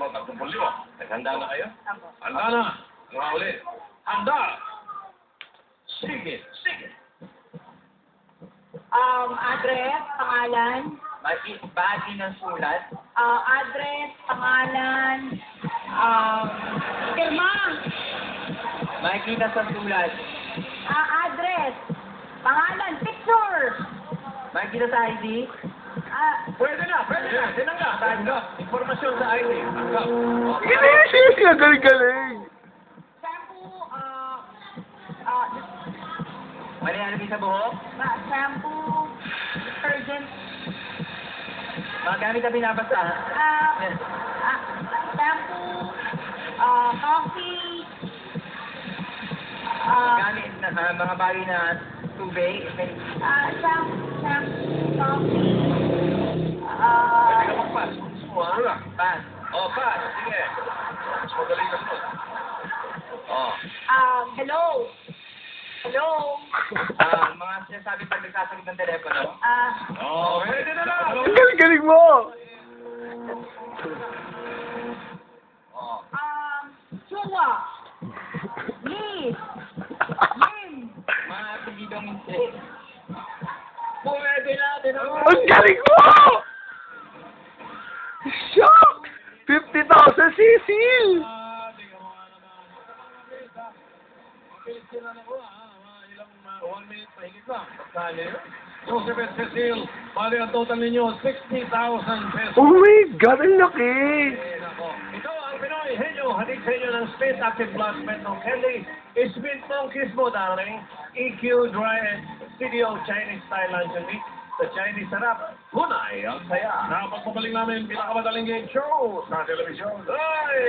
mo, 30,000. Naghanda na kayo? Ako. Handa na. Mga uli. Handa. Sige, sige. Address, pangalan. Bati ng sulat. Address, pangalan. Pirma. Makikita sa sulat. Address, pangalan, picture. Makikita sa ID. Pwede na, pwede na. Tinanggap. Tanggap. Informasyon sa ID. Tanggap. Ginisinis ka, galing-galing. Shampoo, Mali ano sa buhok. shampoo, detergent, Mga gamit na binabasa. shampoo, coffee, Gamit na mga bagay na tubig. shampoo, coffee, Pwede ka mag-pass. Gusto mo, ano lang? Pass. Oh, pass. Sige. Mas magaling na sunod. Oh. hello. Hello. Mga sinasabi pag nagsasagot ng telepono. Oh, pwede na lang. Ang galing-galing mo. Oh. Chua. Miss. Lim. Mga apelidong insect. Pwede na. Ang galing mo! Shock! 50,000 Cecil! Tingnan mo nga naman. Mabilis sila na ko, ilang 1 minute mahigit lang. Pagkali yun. Joseph at Cecil, bali ang total ninyo, 60,000 pesos. Oh my God, ang laki! Nako. Ito ang Pinoy Henyo, hatid sa inyo ng Space Active Plus Metro Candy. Sweet Monkeys mo, darling. EQ Dry and Studio Chinese Style Luncheon Meat. Sa Chinese sarap, hunay ang saya. Napagpapaling namin pinakamadaling game show sa telebisyon. Ay,